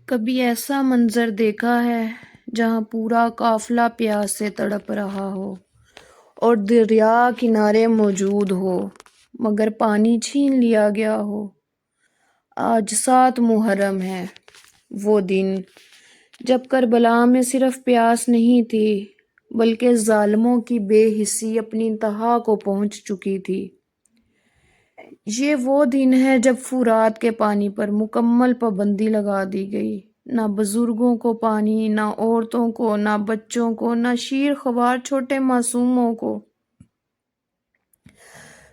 کبھی ایسا منظر دیکھا ہے جہاں پورا قافلہ پیاس سے تڑپ رہا ہو اور دریا کنارے موجود ہو مگر پانی چھین لیا گیا ہو؟ آج 7 محرم ہے، وہ دن جب کربلا میں صرف پیاس نہیں تھی بلکہ ظالموں کی بے حسی اپنی انتہا کو پہنچ چکی تھی۔ یہ وہ دن ہے جب فرات کے پانی پر مکمل پابندی لگا دی گئی، نہ بزرگوں کو پانی، نہ عورتوں کو، نہ بچوں کو، نہ شیر خوار چھوٹے معصوموں کو۔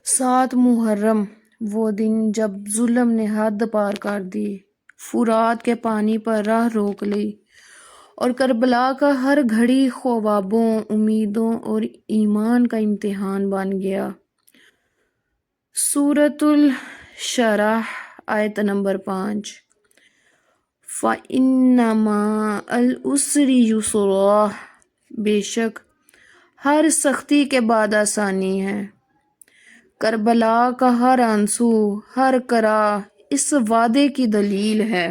7 محرم، وہ دن جب ظلم نے حد پار کر دی، فرات کے پانی پر راہ روک لی اور کربلا کا ہر گھڑی خوابوں، امیدوں اور ایمان کا امتحان بن گیا۔ سورۃ الشرح آیت نمبر 5۔ فَإِنَّ مَعَ الْعُسْرِ يُسْرًا، بے شک ہر سختی کے بعد آسانی ہے۔ کربلا کا ہر آنسو، ہر کرا اس وعدے کی دلیل ہے۔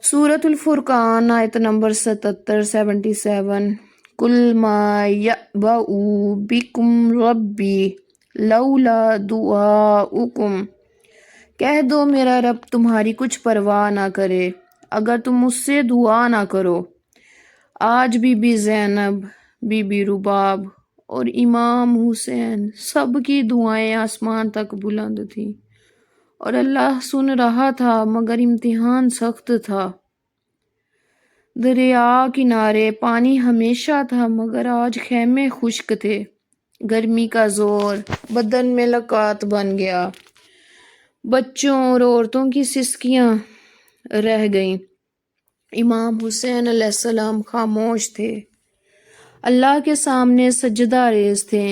سورۃ الفرقان آیت نمبر 77۔ قُلْ مَا يَعْبَأُ بِكُمْ رَبِّي لَوْلَا دُعَاؤُكُمْ، کہہ دو میرا رب تمہاری کچھ پرواہ نہ کرے اگر تم مجھ سے دعا نہ کرو۔ آج be be Zainab, be be رباب اور امام حسین سب کی دعائیں آسمان تک بلند تھیں اور اللہ سن رہا تھا مگر امتحان سخت تھا۔ دریا کنارے پانی ہمیشہ تھا مگر آج خیمے خشک تھے۔ گرمی کا زور بدن میں لکات بن گیا، بچوں اور عورتوں کی سسکیاں رہ گئیں۔ امام حسین علیہ السلام خاموش تھے، اللہ کے سامنے سجدہ ریز تھے۔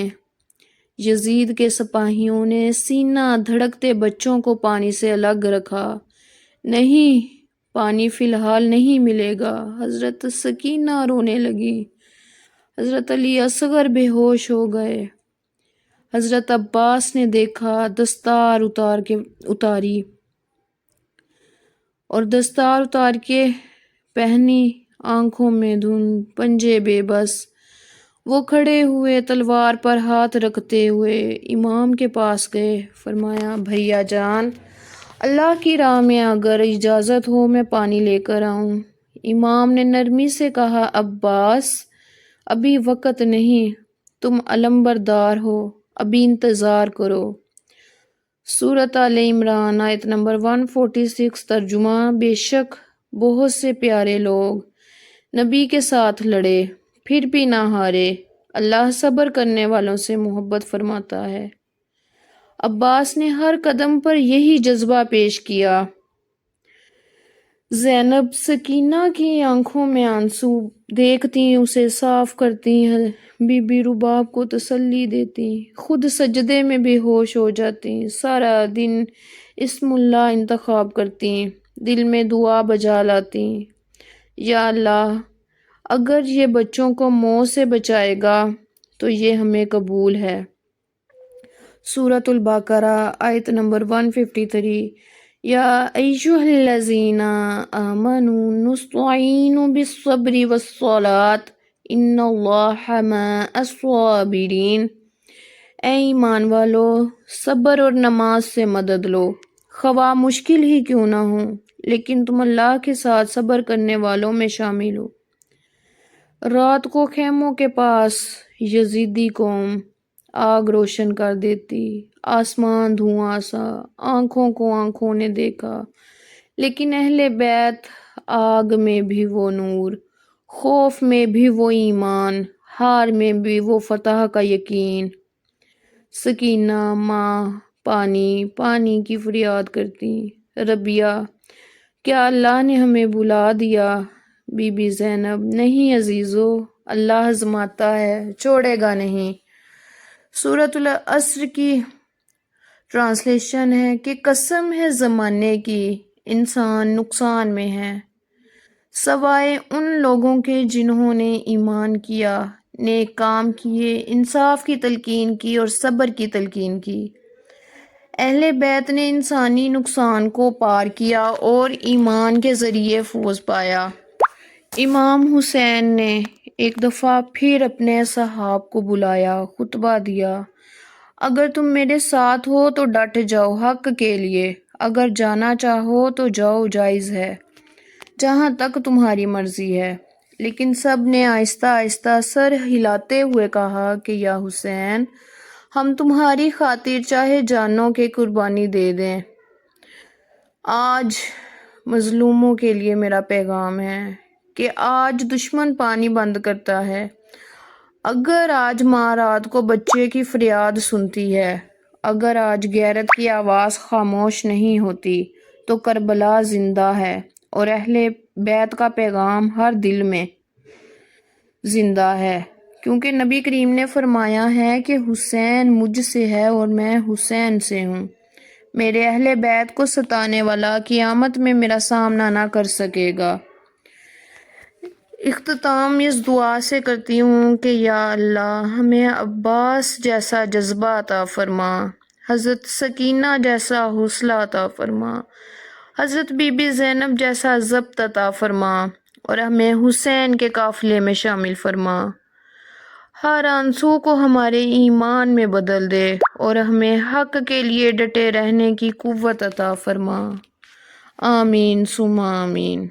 یزید کے سپاہیوں نے سینہ دھڑکتے بچوں کو پانی سے الگ رکھا۔ نہیں، پانی فی الحال نہیں ملے گا۔ حضرت سکینہ رونے لگی، حضرت علی اصغر بے ہوش ہو گئے۔ حضرت عباس نے دیکھا، دستار اتاری اور دستار اتار کے پہنی، آنکھوں میں دھند، پنجے بے بس۔ وہ کھڑے ہوئے، تلوار پر ہاتھ رکھتے ہوئے امام کے پاس گئے، فرمایا بھیا جان، اللہ کی راہ میں اگر اجازت ہو میں پانی لے کر آؤں؟ امام نے نرمی سے کہا عباس، ابھی وقت نہیں، تم علمبردار ہو، ابھی انتظار کرو۔ سورۃ آل عمران آیت نمبر 146 ترجمہ، بے شک بہت سے پیارے لوگ نبی کے ساتھ لڑے پھر بھی نہ ہارے، اللہ صبر کرنے والوں سے محبت فرماتا ہے۔ عباس نے ہر قدم پر یہی جذبہ پیش کیا۔ زینب سکینہ کی آنکھوں میں آنسو دیکھتی اسے صاف کرتی، بی بی رباب کو تسلی دیتی، خود سجدے میں بے ہوش ہو جاتی، سارا دن اسم اللہ انتخاب کرتی، دل میں دعا بجا لاتی، یا اللہ اگر یہ بچوں کو موت سے بچائے گا تو یہ ہمیں قبول ہے۔ سورۃ البقرہ آیت نمبر 153۔ یا ایھا الذین آمنوا نستعینوا بالصبر والصلاۃ ان اللہ مع الصابرین، اے ایمان والو صبر اور نماز سے مدد لو، خواہ مشکل ہی کیوں نہ ہو لیکن تم اللہ کے ساتھ صبر کرنے والوں میں شامل ہو۔ رات کو خیموں کے پاس یزیدی قوم آگ روشن کر دیتی، آسمان دھواں سا، آنکھوں کو آنکھوں نے دیکھا، لیکن اہل بیت آگ میں بھی وہ نور، خوف میں بھی وہ ایمان، ہار میں بھی وہ فتح کا یقین۔ سکینہ ماں پانی کی فریاد کرتی، ربیہ کیا اللہ نے ہمیں بھلا دیا؟ بی بی زینب نہیں عزیزو، اللہ آزماتا ہے، چھوڑے گا نہیں۔ سورۃ العصر کی ٹرانسلیشن ہے کہ قسم ہے زمانے کی، انسان نقصان میں ہے سوائے ان لوگوں کے جنہوں نے ایمان کیا، نیک کام کیے، انصاف کی تلقین کی اور صبر کی تلقین کی۔ اہل بیت نے انسانی نقصان کو پار کیا اور ایمان کے ذریعے فوز پایا۔ امام حسین نے ایک دفعہ پھر اپنے صحاب کو بلایا، خطبہ دیا، اگر تم میرے ساتھ ہو تو ڈٹ جاؤ حق کے لیے، اگر جانا چاہو تو جاؤ، جائز ہے، جہاں تک تمہاری مرضی ہے۔ لیکن سب نے آہستہ آہستہ سر ہلاتے ہوئے کہا کہ یا حسین، ہم تمہاری خاطر چاہے جانوں کی قربانی دے دیں۔ آج مظلوموں کے لیے میرا پیغام ہے کہ آج دشمن پانی بند کرتا ہے، اگر آج ماں رات کو بچے کی فریاد سنتی ہے، اگر آج غیرت کی آواز خاموش نہیں ہوتی تو کربلا زندہ ہے اور اہل بیت کا پیغام ہر دل میں زندہ ہے، کیونکہ نبی کریم نے فرمایا ہے کہ حسین مجھ سے ہے اور میں حسین سے ہوں۔ میرے اہل بیت کو ستانے والا قیامت میں میرا سامنا نہ کر سکے گا۔ اختتام اس دعا سے کرتی ہوں کہ یا اللہ ہمیں عباس جیسا جذبہ عطا فرما، حضرت سکینہ جیسا حوصلہ عطا فرما، حضرت بی بی زینب جیسا ضبط عطا فرما، اور ہمیں حسین کے قافلے میں شامل فرما۔ ہر آنسو کو ہمارے ایمان میں بدل دے اور ہمیں حق کے لیے ڈٹے رہنے کی قوت عطا فرما۔ آمین ثم آمین۔